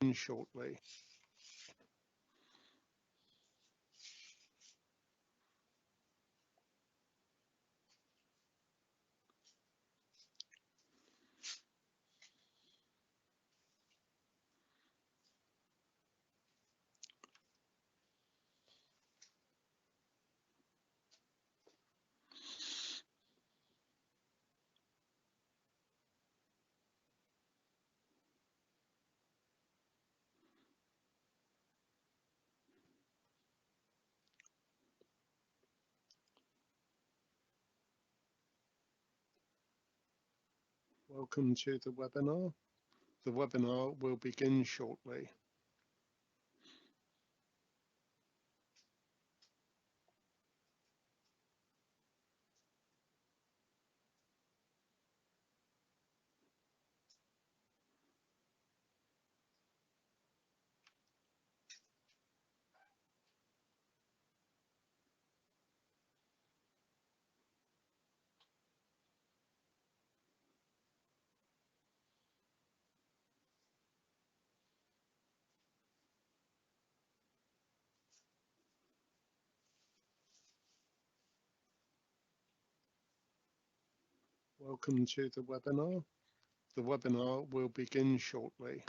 begin shortly. Welcome to the webinar. The webinar will begin shortly. Welcome to the webinar. The webinar will begin shortly.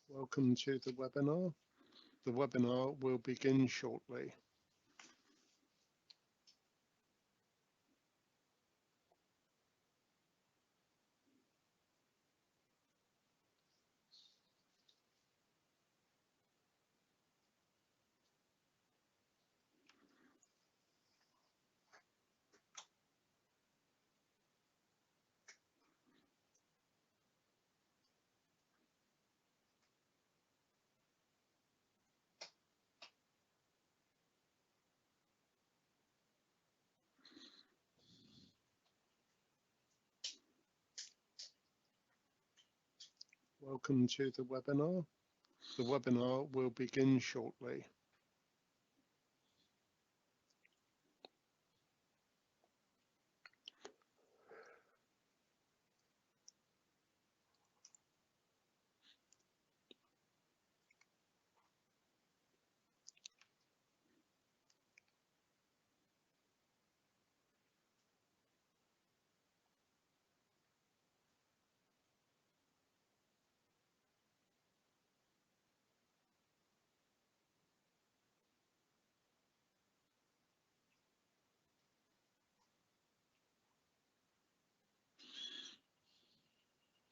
Welcome to the webinar. The webinar will begin shortly. Welcome to the webinar. The webinar will begin shortly.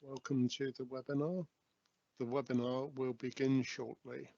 Welcome to the webinar. The webinar will begin shortly.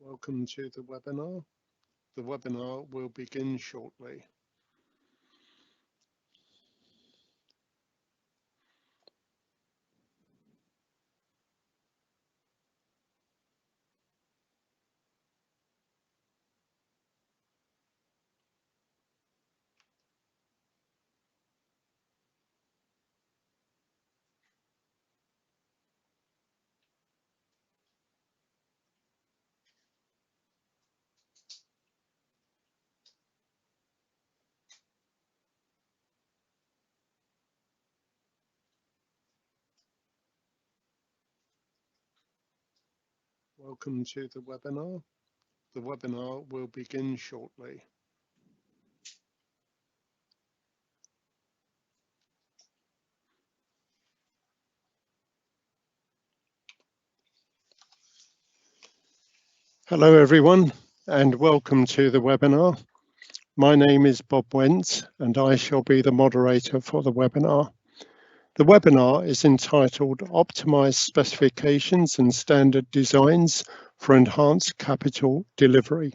Welcome to the webinar. The webinar will begin shortly. Welcome to the webinar. The webinar will begin shortly. Hello everyone, and welcome to the webinar. My name is Bob Wentz, and I shall be the moderator for the webinar. The webinar is entitled Optimised Specifications and Standard Designs for Enhanced Capital Delivery,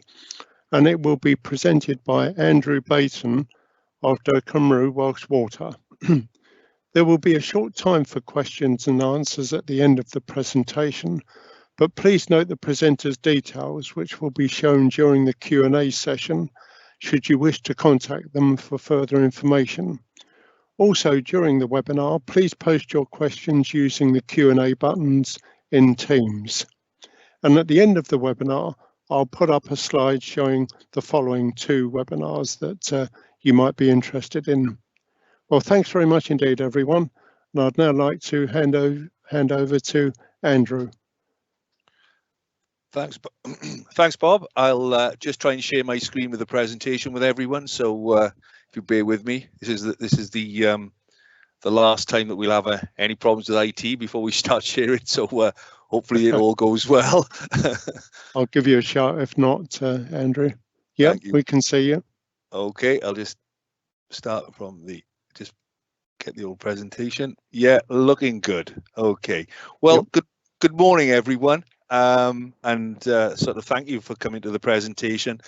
and it will be presented by Andrew Bayton of Dwr Cymru, Welsh Water. There will be a short time for questions and answers at the end of the presentation, but please note the presenter's details, which will be shown during the Q&A session, should you wish to contact them for further information. Also, during the webinar, please post your questions using the Q&A buttons in Teams. And at the end of the webinar, I'll put up a slide showing the following 2 webinars that you might be interested in. Well, thanks very much indeed, everyone. And I'd now like to hand over to Andrew. Thanks, Bob. I'll just try and share my screen with the presentation with everyone. So if you bear with me, this is the last time that we'll have any problems with IT before we start sharing. So hopefully it all goes well. I'll give you a shout if not, Andrew. Yeah, we can see you. Okay, I'll just start from just get the old presentation. Yeah, looking good. Okay. Well, good morning, everyone. And sort of thank you for coming to the presentation,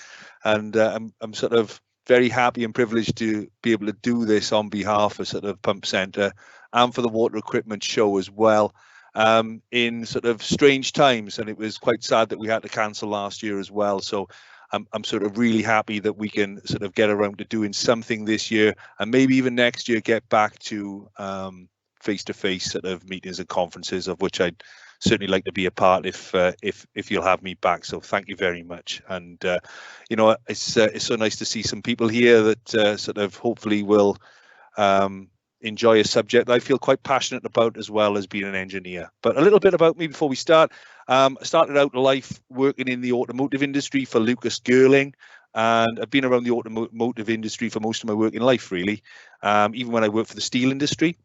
and I'm sort of very happy and privileged to be able to do this on behalf of sort of Pump Centre and for the Water Equipment Show as well, in sort of strange times, and it was quite sad that we had to cancel last year as well. So I'm sort of really happy that we can sort of get around to doing something this year, and maybe even next year get back to face-to-face sort of meetings and conferences, of which I'd certainly like to be a part if you'll have me back. So thank you very much. And you know, it's so nice to see some people here that sort of hopefully will enjoy a subject that I feel quite passionate about, as well as being an engineer. But a little bit about me before we start. I started out life working in the automotive industry for Lucas Girling, and I've been around the automotive industry for most of my working life, really, even when I worked for the steel industry.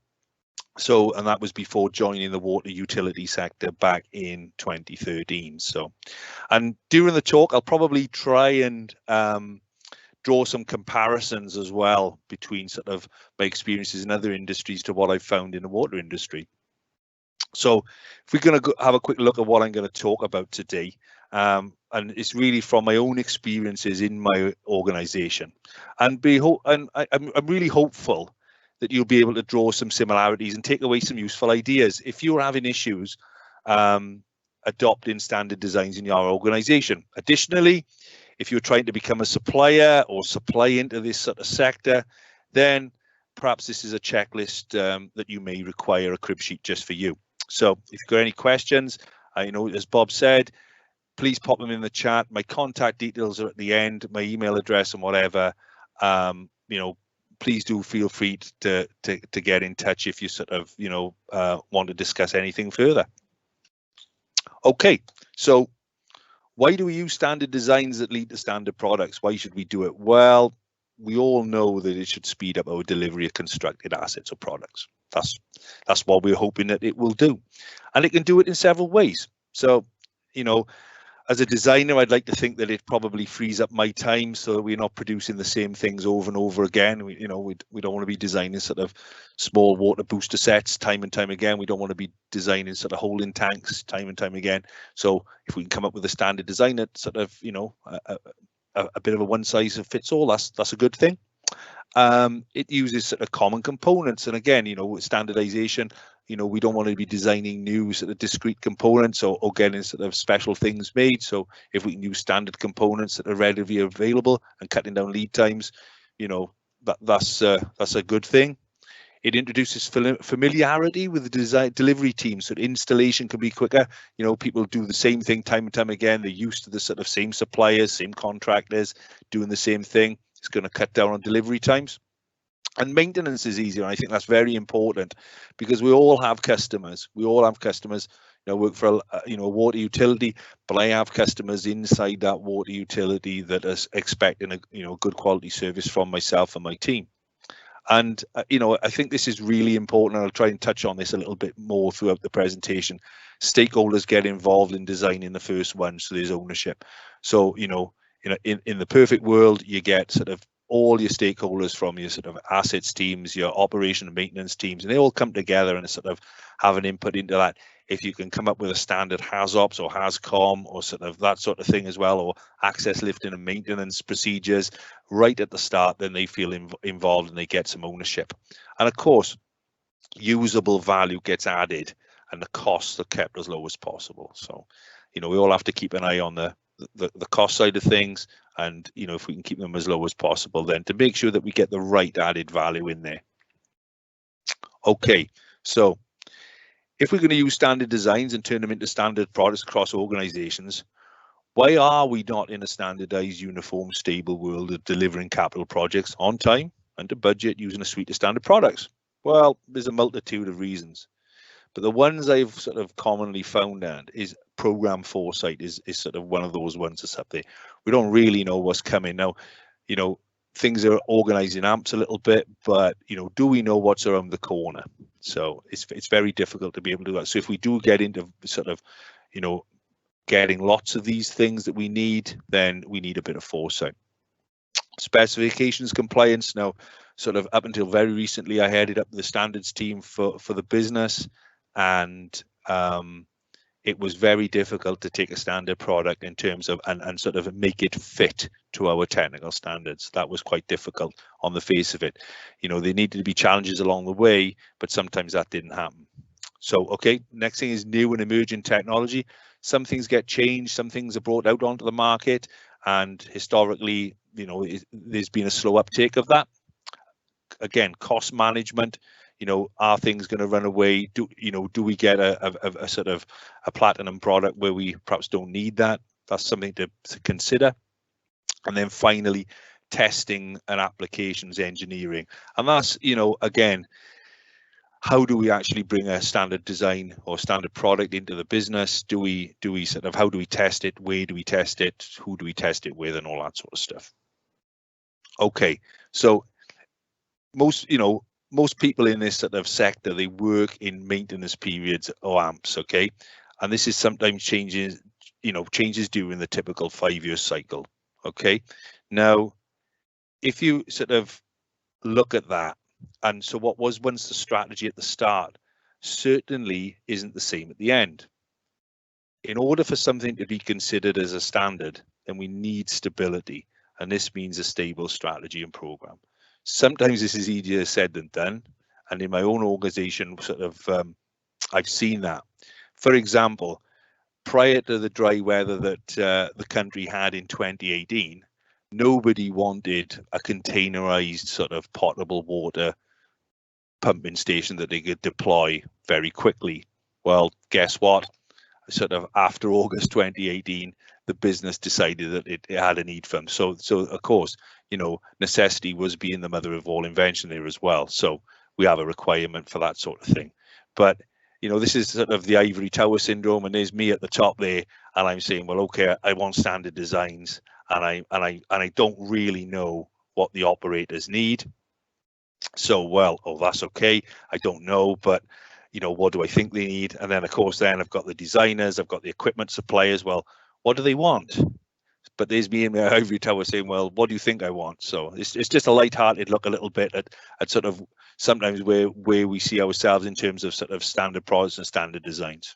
So, and that was before joining the water utility sector back in 2013. So, and during the talk, I'll probably try and draw some comparisons as well between sort of my experiences in other industries to what I've found in the water industry. So if we're going to have a quick look at what I'm going to talk about today, and it's really from my own experiences in my organization, and I'm really hopeful that you'll be able to draw some similarities and take away some useful ideas if you're having issues adopting standard designs in your organization. Additionally, if you're trying to become a supplier or supply into this sort of sector, then perhaps this is a checklist that you may require a crib sheet just for you. So if you've got any questions, you know, as Bob said, please pop them in the chat. My contact details are at the end, my email address and whatever. You know, please do feel free to get in touch if you sort of, you know, want to discuss anything further. Okay, so why do we use standard designs that lead to standard products? Why should we do it? Well, we all know that it should speed up our delivery of constructed assets or products. That's what we're hoping that it will do, and it can do it in several ways. So, you know, as a designer, I'd like to think that it probably frees up my time so that we're not producing the same things over and over again. We don't want to be designing sort of small water booster sets time and time again. We don't want to be designing sort of holding tanks time and time again. So if we can come up with a standard design that sort of, you know, a bit of a one size fits all, that's a good thing. It uses sort of common components, and again, you know, with standardization, you know, we don't want to be designing new sort of discrete components or getting sort of special things made. So if we can use standard components that are readily available and cutting down lead times, you know, that's a good thing. It introduces familiarity with the design delivery team, so the installation can be quicker. You know, people do the same thing time and time again. They're used to the sort of same suppliers, same contractors doing the same thing. It's going to cut down on delivery times. And maintenance is easier. I think that's very important because we all have customers. I work for a water utility, but I have customers inside that water utility that are expecting a good quality service from myself and my team. And I think this is really important, and I'll try and touch on this a little bit more throughout the presentation. Stakeholders get involved in designing the first one, so there's ownership. So in the perfect world, you get sort of all your stakeholders from your sort of assets teams, your operation and maintenance teams, and they all come together and sort of have an input into that. If you can come up with a standard HAZOps or HAZCOM or sort of that sort of thing as well, or access lifting and maintenance procedures right at the start, then they feel involved and they get some ownership. And of course, usable value gets added and the costs are kept as low as possible. So, we all have to keep an eye on the cost side of things, and if we can keep them as low as possible, then to make sure that we get the right added value in there. Okay, so if we're going to use standard designs and turn them into standard products across organizations, why are we not in a standardized, uniform, stable world of delivering capital projects on time, under budget, using a suite of standard products? Well, there's a multitude of reasons, but the ones I've sort of commonly found out is program foresight is sort of one of those ones that's up there. We don't really know what's coming now. Things are organized in AMPs a little bit, but do we know what's around the corner? So it's very difficult to be able to do that. So if we do get into sort of getting lots of these things that we need, then we need a bit of foresight. Specifications compliance. Now, sort of up until very recently, I headed up the standards team for the business, and it was very difficult to take a standard product in terms of and sort of make it fit to our technical standards. That was quite difficult on the face of it. There needed to be challenges along the way, but sometimes that didn't happen. So, okay, next thing is new and emerging technology. Some things get changed, some things are brought out onto the market, and historically, there's been a slow uptake of that. Again, cost management. Are things going to run away? Do we get a sort of a platinum product where we perhaps don't need that? That's something to consider. And then finally, testing and applications engineering. And that's, again, how do we actually bring a standard design or standard product into the business? Do we sort of, how do we test it? Where do we test it? Who do we test it with, and all that sort of stuff? Okay, so most people in this sort of sector, they work in maintenance periods or AMPs, okay? And this is sometimes changes during the typical 5-year cycle, okay? Now, if you sort of look at that, and so what was once the strategy at the start certainly isn't the same at the end. In order for something to be considered as a standard, then we need stability, and this means a stable strategy and program. Sometimes this is easier said than done, and in my own organization, sort of, I've seen that. For example, prior to the dry weather that the country had in 2018, nobody wanted a containerized sort of potable water pumping station that they could deploy very quickly. Well, guess what? Sort of after August 2018, the business decided that it had a need for them. So of course, necessity was being the mother of all invention there as well. So we have a requirement for that sort of thing. But this is sort of the ivory tower syndrome, and there's me at the top there, and I'm saying, well, okay, I want standard designs, and I don't really know what the operators need. So, well, that's okay. I don't know, but what do I think they need? And then, of course, then I've got the designers, I've got the equipment suppliers. Well, what do they want? But there's me in my ivory tower saying, well, what do you think I want? So it's just a light-hearted look a little bit at sort of sometimes where we see ourselves in terms of sort of standard products and standard designs.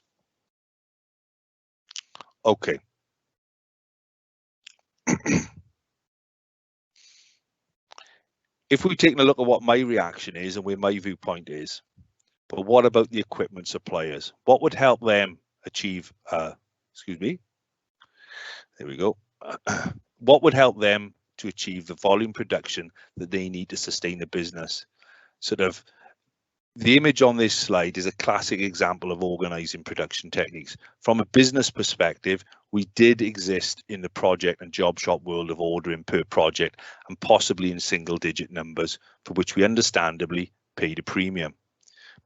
Okay. If we're taking a look at what my reaction is and where my viewpoint is, but what about the equipment suppliers? What would help them achieve, excuse me, there we go. What would help them to achieve the volume production that they need to sustain the business? Sort of the image on this slide is a classic example of organizing production techniques. From a business perspective, we did exist in the project and job shop world of ordering per project and possibly in single digit numbers, for which we understandably paid a premium.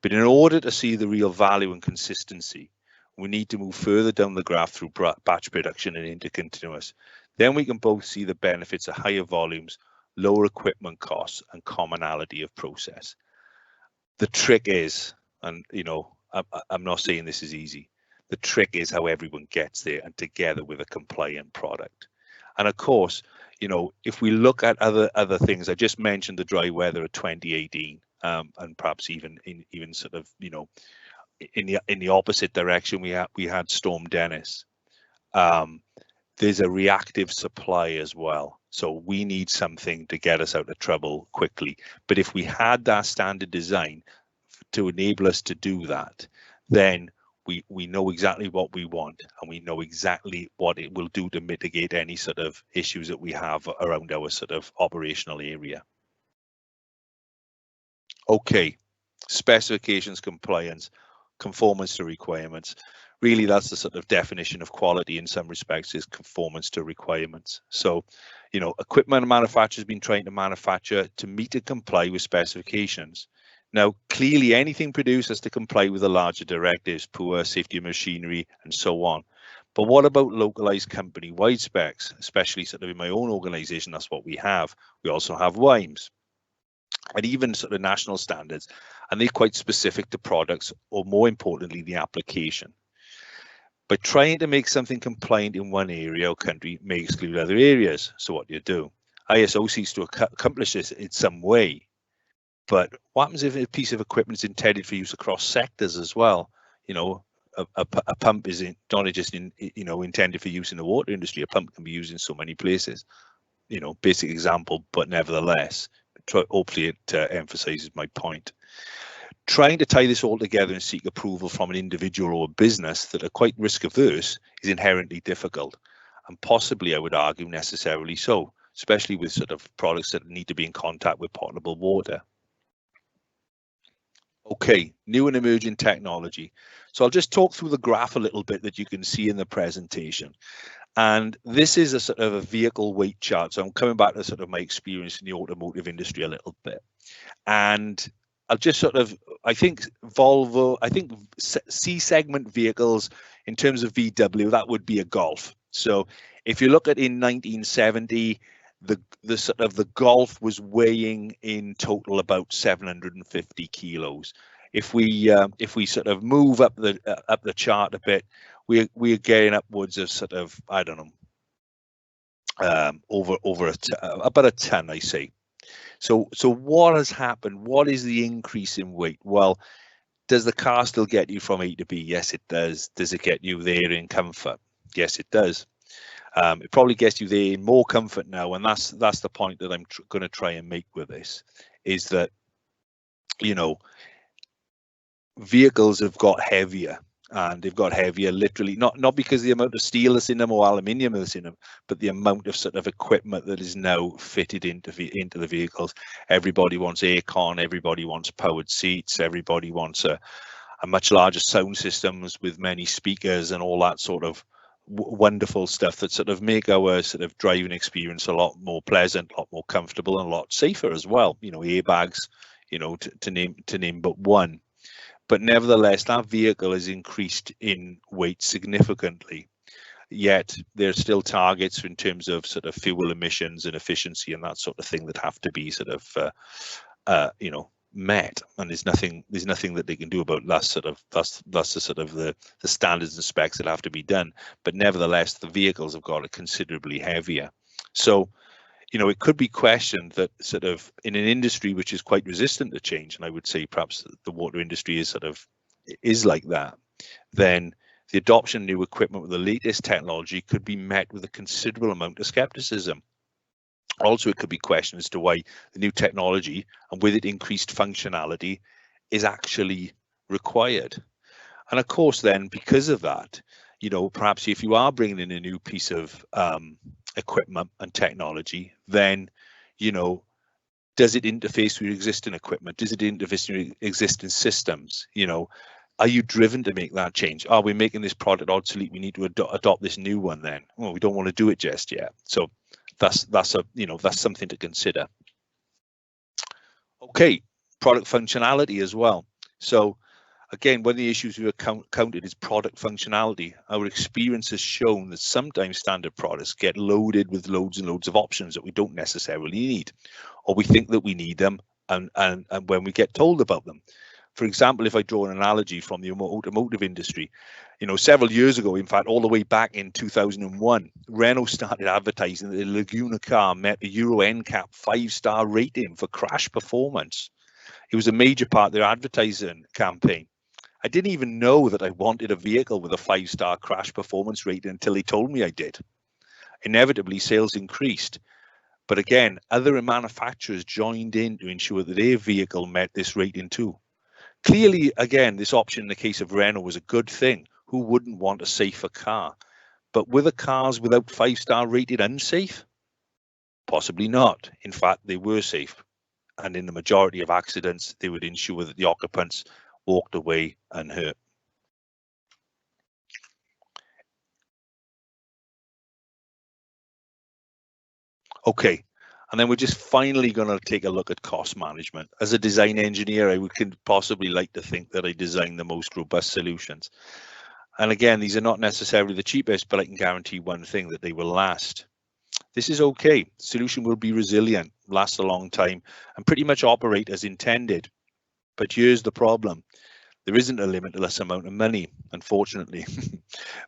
But in order to see the real value and consistency, We need to move further down the graph through batch production and intercontinuous. Then we can both see the benefits of higher volumes, lower equipment costs, and commonality of process. The trick is, and I'm not saying this is easy, the trick is how everyone gets there and together with a compliant product. And of course, if we look at other things, I just mentioned the dry weather of 2018, and perhaps even sort of in the opposite direction, we had Storm Dennis. There's a reactive supply as well, so we need something to get us out of trouble quickly. But if we had that standard design to enable us to do that, then we know exactly what we want, and we know exactly what it will do to mitigate any sort of issues that we have around our sort of operational area. Okay, specifications, compliance, conformance to requirements. Really, that's the sort of definition of quality in some respects, is conformance to requirements. So, equipment manufacturers have been trying to manufacture to meet and comply with specifications. Now, clearly, anything produced has to comply with the larger directives, poor safety of machinery, and so on. But what about localized company-wide specs, especially sort of in my own organization? That's what we have. We also have WIMEs and even sort of national standards, and they're quite specific to products, or more importantly, the application. By trying to make something compliant in one area or country may exclude other areas. So what do? ISO seeks to accomplish this in some way. But what happens if a piece of equipment is intended for use across sectors as well? A pump is not just intended for use in the water industry. A pump can be used in so many places. Basic example, but nevertheless, hopefully it emphasizes my point. Trying to tie this all together and seek approval from an individual or a business that are quite risk averse is inherently difficult, and possibly, I would argue, necessarily so, especially with sort of products that need to be in contact with potable water. Okay, new and emerging technology. So I'll just talk through the graph a little bit that you can see in the presentation. And this is a sort of a vehicle weight chart. So I'm coming back to sort of my experience in the automotive industry a little bit. And I'll just sort of, I think C segment vehicles in terms of VW, that would be a Golf. So if you look at in 1970, the sort of the Golf was weighing in total about 750 kilos. If we sort of move up the chart a bit, we're getting upwards of sort of, I don't know, about a ton, I say. So what has happened? What is the increase in weight? Well, does the car still get you from A to B? Yes, it does. Does it get you there in comfort? Yes, it does. It probably gets you there in more comfort now, and that's the point that I'm going to try and make with this, is that vehicles have got heavier, and they've got heavier literally, not because of the amount of steel that's in them or aluminium that's in them, but the amount of sort of equipment that is now fitted into the vehicles. Everybody wants aircon, everybody wants powered seats, everybody wants a much larger sound systems with many speakers and all that sort of wonderful stuff that sort of make our sort of driving experience a lot more pleasant, a lot more comfortable, and a lot safer as well. Airbags, to name but one. But nevertheless, that vehicle has increased in weight significantly. Yet there's still targets in terms of sort of fuel emissions and efficiency and that sort of thing that have to be sort of met, and there's nothing that they can do about that. That's the sort of the standards and specs that have to be done. But nevertheless, the vehicles have got it considerably heavier. So it could be questioned that sort of in an industry which is quite resistant to change, and I would say perhaps the water industry is like that, then the adoption of new equipment with the latest technology could be met with a considerable amount of skepticism. Also, it could be questioned as to why the new technology, and with it increased functionality, is actually required. And of course, then, because of that, perhaps if you are bringing in a new piece of equipment and technology, then, does it interface with existing equipment? Does it interface with existing systems? Are you driven to make that change? Are we making this product obsolete? We need to adopt this new one then. Well, we don't want to do it just yet. So that's something to consider. Okay, product functionality as well. So Again, one of the issues we've counted is product functionality. Our experience has shown that sometimes standard products get loaded with loads and loads of options that we don't necessarily need, or we think that we need them, and when we get told about them. For example, if I draw an analogy from the automotive industry, you know, several years ago, in fact, all the way back in 2001, Renault started advertising that the Laguna car met the Euro NCAP 5-star rating for crash performance. It was a major part of their advertising campaign. I didn't even know that I wanted a vehicle with a 5-star crash performance rating until they told me I did. Inevitably, sales increased. But again, other manufacturers joined in to ensure that their vehicle met this rating too. Clearly, again, this option in the case of Renault was a good thing. Who wouldn't want a safer car? But were the cars without 5-star rated unsafe? Possibly not. In fact, they were safe. And in the majority of accidents, they would ensure that the occupants walked away unhurt. Okay, and then we're just finally going to take a look at cost management. As a design engineer, I would possibly like to think that I design the most robust solutions. And again, these are not necessarily the cheapest, but I can guarantee one thing, that they will last. This is okay. The solution will be resilient, last a long time, and pretty much operate as intended. But here's the problem. There isn't a limitless amount of money, unfortunately.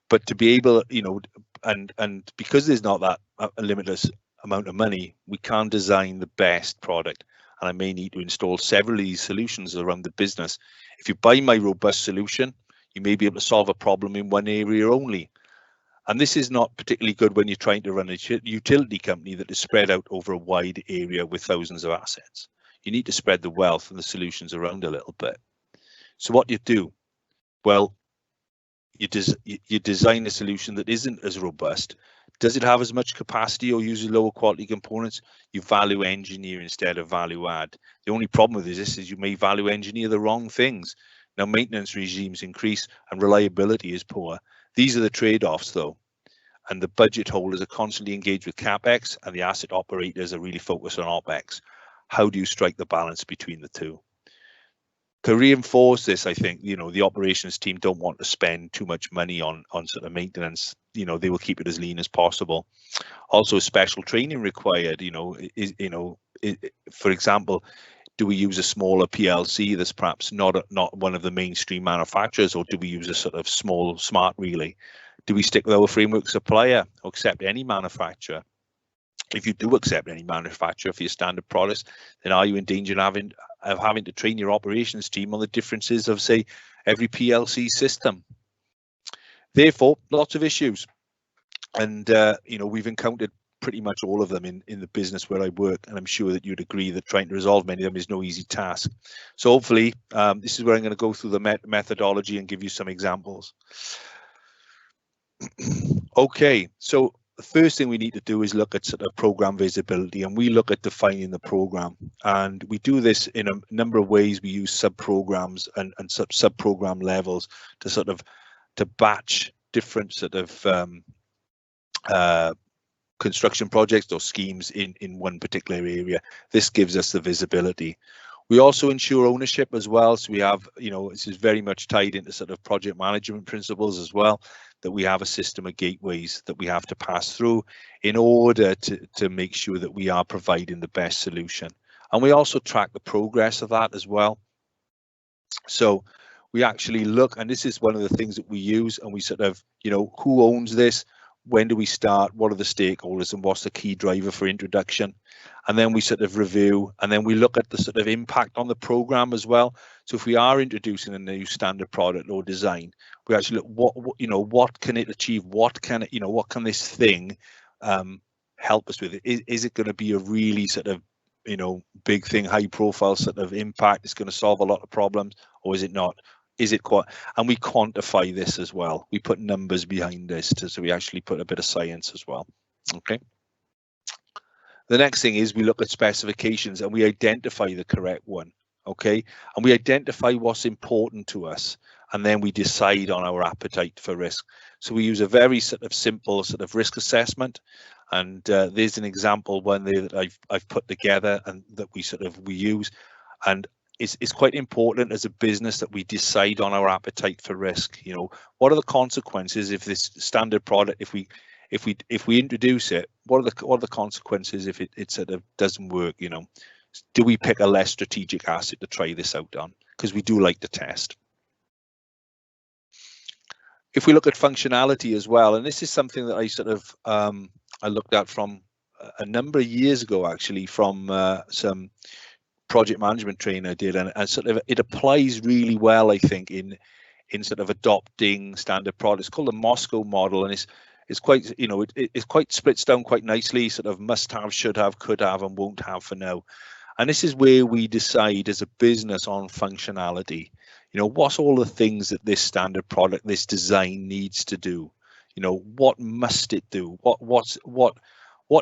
But to be able, you know, and because there's not that a limitless amount of money, we can't design the best product. And I may need to install several of these solutions around the business. If you buy my robust solution, you may be able to solve a problem in one area only. And this is not particularly good when you're trying to run a utility company that is spread out over a wide area with thousands of assets. You need to spread the wealth and the solutions around a little bit. So what you do? Well, you design a solution that isn't as robust. Does it have as much capacity or use lower quality components? You value engineer instead of value add. The only problem with this is you may value engineer the wrong things. Now, maintenance regimes increase and reliability is poor. These are the trade-offs, though. And the budget holders are constantly engaged with CapEx, and the asset operators are really focused on OpEx. How do you strike the balance between the two? To reinforce this, I think, you know, the operations team don't want to spend too much money on sort of maintenance. You know, they will keep it as lean as possible. Also, special training required. For example, do we use a smaller PLC that's perhaps not one of the mainstream manufacturers, or do we use a sort of small smart relay? Do we stick with our framework supplier or accept any manufacturer? If you do accept any manufacturer for your standard products, then are you in danger of having to train your operations team on the differences of, say, every PLC system? Therefore, lots of issues. And, you know, we've encountered pretty much all of them in the business where I work, and I'm sure that you'd agree that trying to resolve many of them is no easy task. So hopefully, this is where I'm going to go through the methodology and give you some examples. Okay, so the first thing we need to do is look at sort of program visibility, and we look at defining the program, and we do this in a number of ways. We use sub-programs and sub-program levels to sort of batch different sort of construction projects or schemes in one particular area. This gives us the visibility. We also ensure ownership as well. So we have, you know, this is very much tied into sort of project management principles as well, that we have a system of gateways that we have to pass through in order to make sure that we are providing the best solution. And we also track the progress of that as well. So we actually look, and this is one of the things that we use, and we sort of, you know, who owns this? When do we start? What are the stakeholders, and what's the key driver for introduction? And then we sort of review, and then we look at the sort of impact on the program as well. So if we are introducing a new standard product or design, we actually look what can it achieve? What can it, what can this thing help us with? Is it going to be a really sort of, big thing, high profile sort of impact? It's going to solve a lot of problems, or is it not? Is it quite? And we quantify this as well. We put numbers behind this, so we actually put a bit of science as well. Okay. The next thing is we look at specifications and we identify the correct one. Okay, and we identify what's important to us, and then we decide on our appetite for risk. So we use a very sort of simple sort of risk assessment, and there's an example one there that I've put together and that we use. And it's quite important as a business that we decide on our appetite for risk. You know, what are the consequences if this standard product, if we introduce it, what are the consequences if it sort of doesn't work? You know, do we pick a less strategic asset to try this out on? Because we do like to test. If we look at functionality as well, and this is something that I sort of I looked at from a number of years ago, actually, from some project management training I did, and sort of it applies really well, I think, in sort of adopting standard products. It's called the Moscow model, and it's quite, you know, it's quite splits down quite nicely, sort of must have, should have, could have, and won't have for now. And this is where we decide as a business on functionality. You know, what's all the things that this standard product, this design needs to do? You know, what must it do? What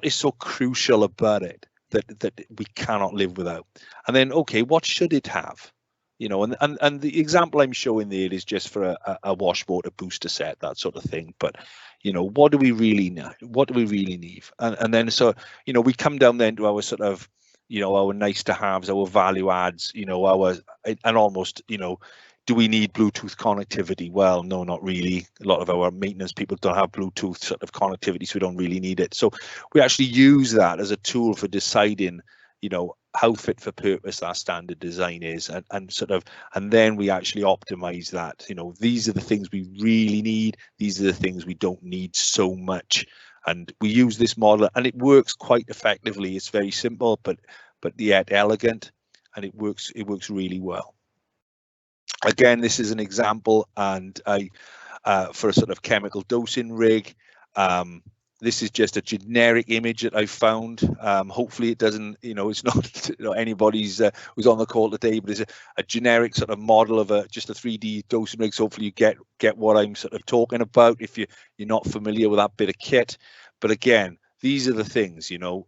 is so crucial about it that we cannot live without? And then, okay, what should it have? You know, and the example I'm showing there is just for a washboard, a booster set, that sort of thing. But, you know, what do we really need? What do we really need? And then, so, you know, we come down then to our sort of, you know, our nice to haves, our value adds, you know, and almost, you know, do we need Bluetooth connectivity? Well, no, not really. A lot of our maintenance people don't have Bluetooth sort of connectivity, so we don't really need it. So we actually use that as a tool for deciding, you know, how fit for purpose that standard design is, and then we actually optimize that. You know, these are the things we really need. These are the things we don't need so much. And we use this model, and it works quite effectively. It's very simple, but yet elegant, and it works really well. Again, this is an example, and for a sort of chemical dosing rig. This is just a generic image that I found. Hopefully it doesn't, you know, it's not, you know, anybody's who's on the call today, but it's a generic sort of model of just a 3D dosing rig. So hopefully you get what I'm sort of talking about if you're not familiar with that bit of kit. But again, these are the things, you know,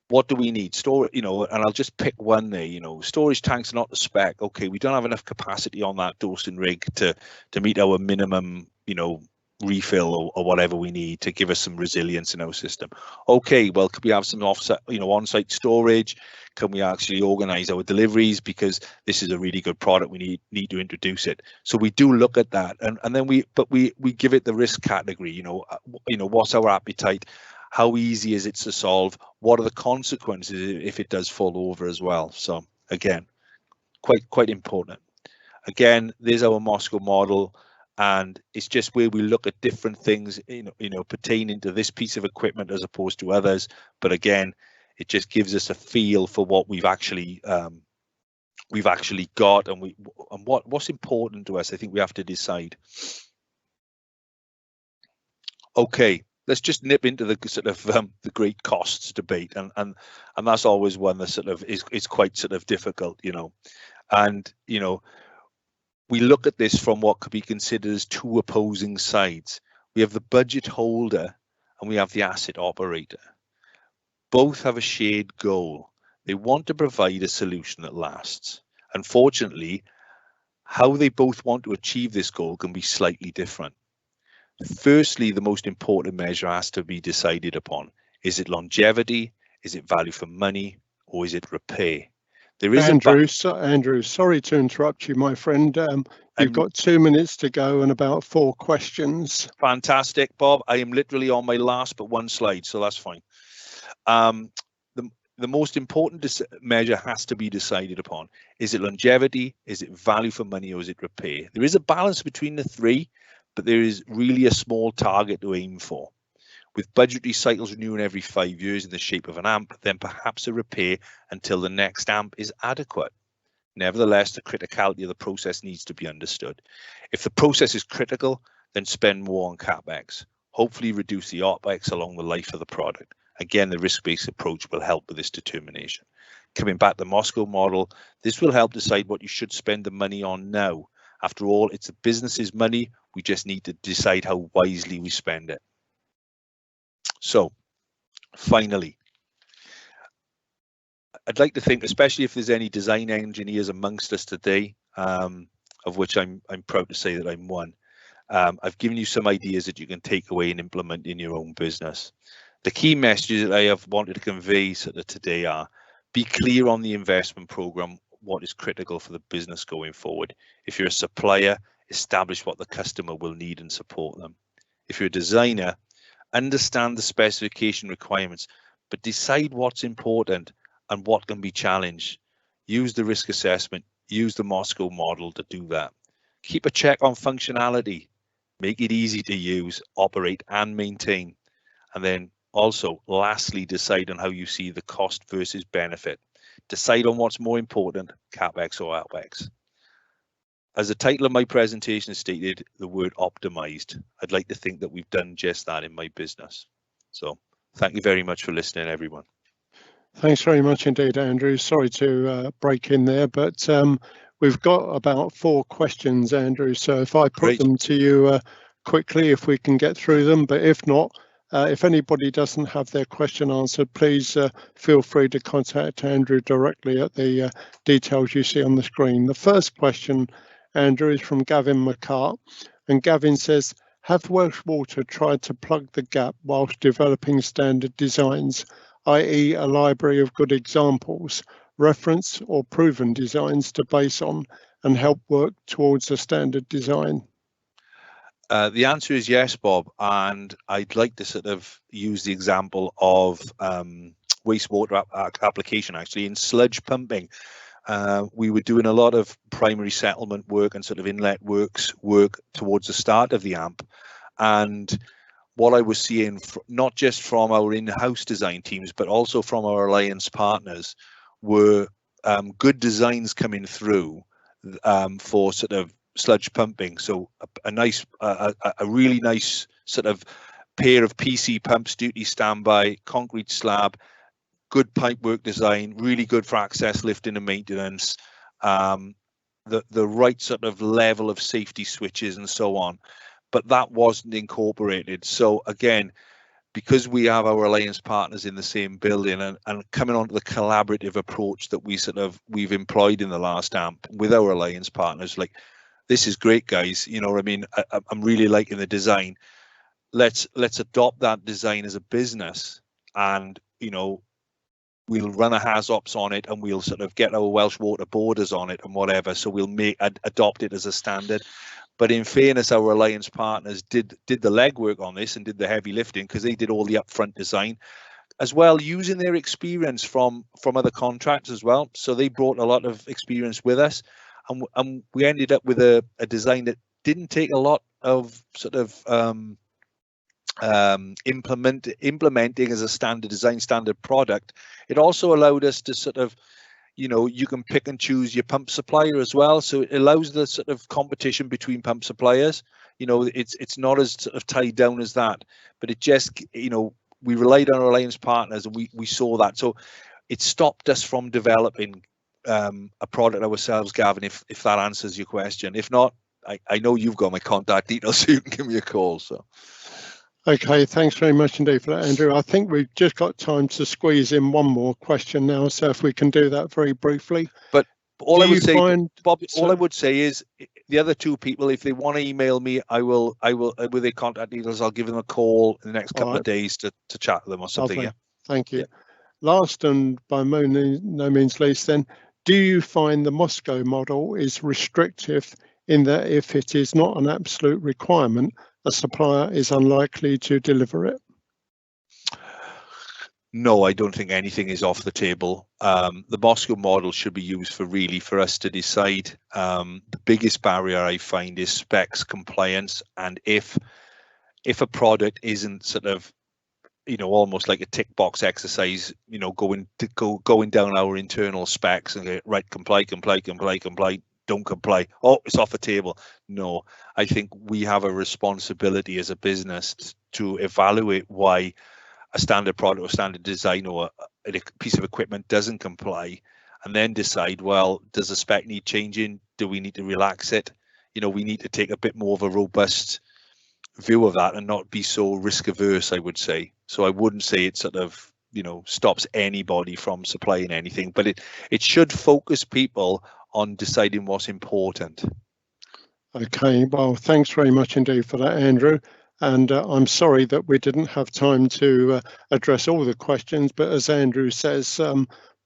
what do we need? Store, you know, and I'll just pick one there. You know, storage tanks are not the spec. Okay, we don't have enough capacity on that dosing rig to meet our minimum, you know, refill or whatever we need to give us some resilience in our system. Okay, well, could we have some offset, you know, on-site storage? Can we actually organize our deliveries, because this is a really good product, we need to introduce it? So we do look at that, and then we give it the risk category. You know, what's our appetite? How easy is it to solve? What are the consequences if it does fall over as well? So again, quite important. Again, there's our Moscow model. And it's just where we look at different things, you know, pertaining to this piece of equipment as opposed to others. But again, it just gives us a feel for what we've actually got, and what's important to us. I think we have to decide. Okay, let's just nip into the sort of the great costs debate, and that's always one that sort of is quite sort of difficult, you know, and you know. We look at this from what could be considered as two opposing sides. We have the budget holder and we have the asset operator. Both have a shared goal. They want to provide a solution that lasts. Unfortunately, how they both want to achieve this goal can be slightly different. Firstly, the most important measure has to be decided upon. Is it longevity? Is it value for money? Or is it repair? There is Andrew, sorry to interrupt you, my friend. You've got 2 minutes to go and about 4 questions. Fantastic, Bob. I am literally on my last but one slide, so that's fine. The most important measure has to be decided upon. Is it longevity? Is it value for money? Or is it repair? There is a balance between the three, but there is really a small target to aim for. With budgetary cycles renewing every 5 years in the shape of an AMP, then perhaps a repair until the next AMP is adequate. Nevertheless, the criticality of the process needs to be understood. If the process is critical, then spend more on CapEx. Hopefully reduce the OpEx along the life of the product. Again, the risk-based approach will help with this determination. Coming back to the Moscow model, this will help decide what you should spend the money on now. After all, it's the business's money. We just need to decide how wisely we spend it. So, finally, I'd like to think, especially if there's any design engineers amongst us today, of which I'm proud to say that I'm one. I've given you some ideas that you can take away and implement in your own business. The key messages that I have wanted to convey sort of today are: be clear on the investment program. what is critical for the business going forward. If you're a supplier, establish what the customer will need and support them. If you're a designer, understand the specification requirements, but decide what's important and what can be challenged. Use the risk assessment, use the Moscow model to do that. Keep a check on functionality, make it easy to use, operate and maintain. And then also, lastly, decide on how you see the cost versus benefit. Decide on what's more important, CapEx or OpEx. As the title of my presentation stated, the word optimized. I'd like to think that we've done just that in my business. So thank you very much for listening, everyone. Thanks very much indeed, Andrew. Sorry to break in there, but we've got about 4 questions, Andrew. So if I put them to you quickly, if we can get through them, but if not, if anybody doesn't have their question answered, please feel free to contact Andrew directly at the details you see on the screen. The first question, Andrew, is from Gavin McCart, and Gavin says, have Welsh Water tried to plug the gap whilst developing standard designs, i.e. a library of good examples, reference or proven designs to base on and help work towards a standard design? The answer is yes, Bob, and I'd like to sort of use the example of wastewater application actually in sludge pumping. We were doing a lot of primary settlement work and sort of inlet work towards the start of the AMP, and what I was seeing, not just from our in-house design teams, but also from our alliance partners, were good designs coming through for sort of sludge pumping. So a really nice sort of pair of PC pumps, duty standby, concrete slab, good pipe work design, really good for access lifting and maintenance, the right sort of level of safety switches and so on. But that wasn't incorporated. So again, because we have our alliance partners in the same building and coming on to the collaborative approach that we've employed in the last AMP with our alliance partners, like, this is great, guys. You know what I mean? I'm really liking the design. Let's adopt that design as a business, and you know, we'll run a HAZOPS on it, and we'll sort of get our Welsh Water borders on it and whatever. So we'll adopt it as a standard. But in fairness, our alliance partners did the legwork on this and did the heavy lifting, because they did all the upfront design as well, using their experience from other contracts as well. So they brought a lot of experience with us, and we ended up with a design that didn't take a lot of sort of implementing as a standard design, standard product. It also allowed us to sort of, you know, you can pick and choose your pump supplier as well. So it allows the sort of competition between pump suppliers. You know, it's not as sort of tied down as that, but it just, you know, we relied on our alliance partners, and we saw that. So it stopped us from developing a product ourselves, Gavin, if that answers your question. If not, I know you've got my contact details, so you can give me a call. So. Okay, thanks very much indeed for that, Andrew. I think we've just got time to squeeze in one more question now, so if we can do that very briefly. But all I would say, Bob, all I would say is the other 2 people, if they want to email me, I will with their contact details, I'll give them a call in the next couple of days to chat to them or something. Lovely. Yeah. Thank you. Yeah. Last and by no means least then, do you find the Moscow model is restrictive in that if it is not an absolute requirement, a supplier is unlikely to deliver it? No, I don't think anything is off the table. The Moscow model should be used for us to decide. The biggest barrier I find is specs compliance, and if a product isn't sort of, you know, almost like a tick box exercise, you know, going down our internal specs and go, right, comply, don't comply, oh, it's off the table. No, I think we have a responsibility as a business to evaluate why a standard product or standard design or a piece of equipment doesn't comply, and then decide, well, does the spec need changing? Do we need to relax it? You know, we need to take a bit more of a robust view of that and not be so risk averse, I would say. So I wouldn't say it sort of, you know, stops anybody from supplying anything, but it should focus people on deciding what's important. Okay, well, thanks very much indeed for that, Andrew. And I'm sorry that we didn't have time to address all the questions, but as Andrew says,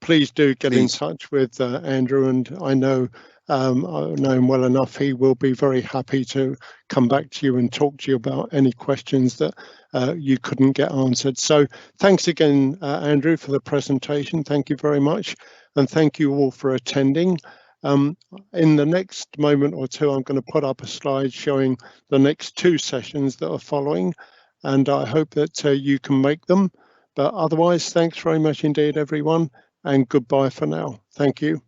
please do get in Please. touch with Andrew, and I know him well enough. He will be very happy to come back to you and talk to you about any questions that you couldn't get answered. So thanks again, Andrew, for the presentation. Thank you very much. And thank you all for attending. In the next moment or two, I'm going to put up a slide showing the next 2 sessions that are following, and I hope that you can make them. But otherwise, thanks very much indeed, everyone, and goodbye for now. Thank you.